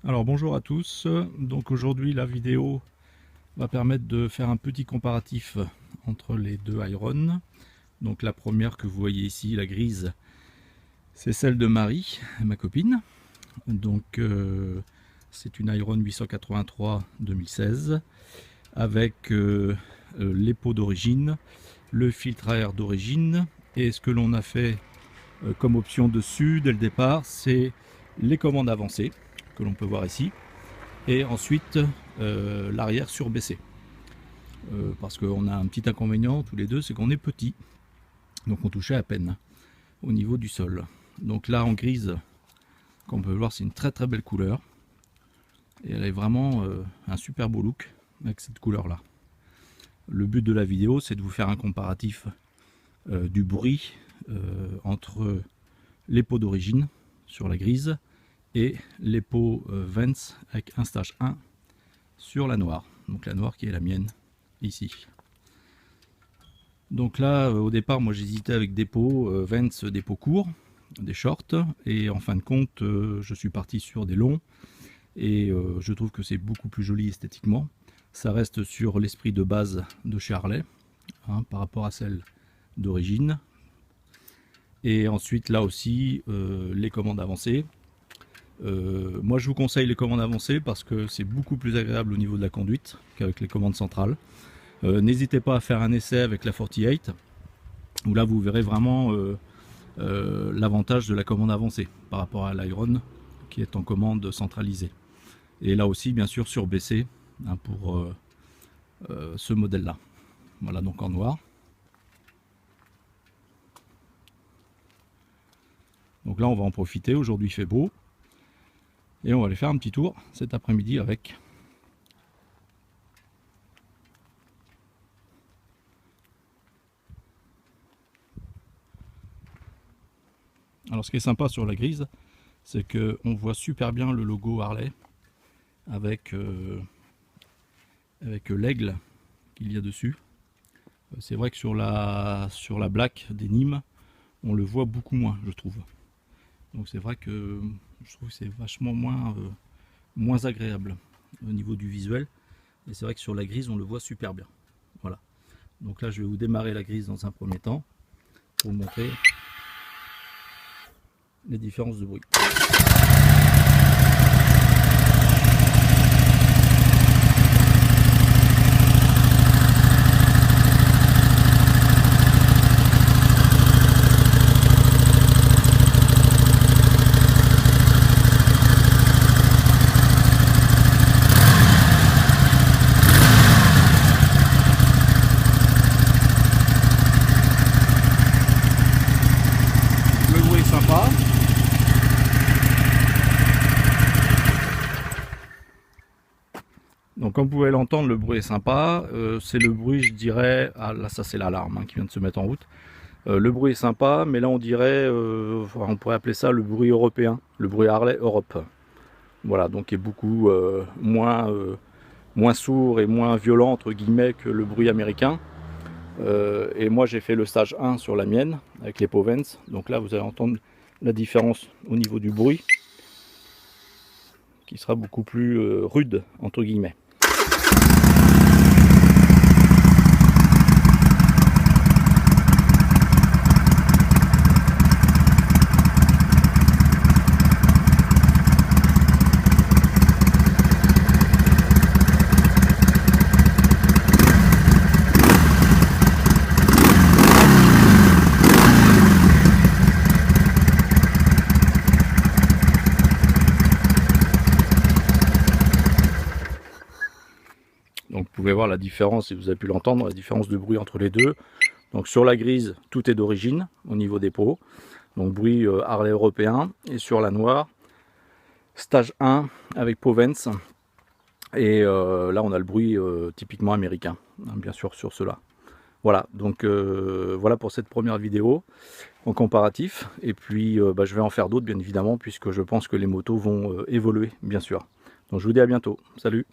Alors bonjour à tous, donc aujourd'hui la vidéo va permettre de faire un petit comparatif entre les deux Iron. Donc la première que vous voyez ici, la grise, c'est celle de Marie, ma copine. Donc c'est une Iron 883 2016 avec les pots d'origine, le filtre à air d'origine, et ce que l'on a fait comme option dessus dès le départ, c'est les commandes avancées que l'on peut voir ici, et ensuite l'arrière surbaissé. Parce qu'on a un petit inconvénient tous les deux, c'est qu'on est petit, donc on touchait à peine au niveau du sol. Donc là en grise, comme on peut voir, c'est une très très belle couleur, et elle est vraiment un super beau look avec cette couleur là. Le but de la vidéo, c'est de vous faire un comparatif du bruit entre les pots d'origine sur la grise et les pots Vence avec un stage 1 sur la noire. Donc la noire qui est la mienne ici. Donc là au départ moi j'hésitais avec des pots Vence, des pots courts, des shorts, et en fin de compte je suis parti sur des longs, et je trouve que c'est beaucoup plus joli esthétiquement. Ça reste sur l'esprit de base de chez Harley, hein, par rapport à celle d'origine. Et ensuite là aussi les commandes avancées. Moi je vous conseille les commandes avancées parce que c'est beaucoup plus agréable au niveau de la conduite qu'avec les commandes centrales. N'hésitez pas à faire un essai avec la 48, où là vous verrez vraiment l'avantage de la commande avancée par rapport à l'Iron qui est en commande centralisée. Et là aussi bien sûr surbaissé, hein, pour ce modèle là. Voilà, donc en noir. Donc là on va en profiter, aujourd'hui il fait beau, et on va aller faire un petit tour cet après-midi avec. Alors ce qui est sympa sur la grise, c'est qu'on voit super bien le logo Harley avec l'aigle qu'il y a dessus. C'est vrai que sur la black des Nîmes, on le voit beaucoup moins, je trouve. Donc c'est vrai que je trouve que c'est vachement moins agréable au niveau du visuel. Et c'est vrai que sur la grise, on le voit super bien. Voilà. Donc là, je vais vous démarrer la grise dans un premier temps pour vous montrer les différences de bruit. Le bruit est sympa. Donc comme vous pouvez l'entendre, le bruit est sympa. C'est le bruit, je dirais, ah là ça c'est l'alarme, hein, qui vient de se mettre en route. Le bruit est sympa, mais là on dirait, on pourrait appeler ça le bruit européen, le bruit Harley Europe. Voilà, donc il est beaucoup moins sourd et moins violent entre guillemets que le bruit américain. Et moi j'ai fait le stage 1 sur la mienne avec les pots Vence. Donc là vous allez entendre la différence au niveau du bruit, qui sera beaucoup plus rude entre guillemets. Donc vous pouvez voir la différence, si vous avez pu l'entendre, la différence de bruit entre les deux. Donc sur la grise, tout est d'origine au niveau des pots. Donc bruit Harley européen. Et sur la noire, stage 1 avec pots Vence. Et là on a le bruit typiquement américain, hein, bien sûr sur cela. Voilà, donc voilà pour cette première vidéo en comparatif. Et puis je vais en faire d'autres bien évidemment, puisque je pense que les motos vont évoluer bien sûr. Donc je vous dis à bientôt. Salut!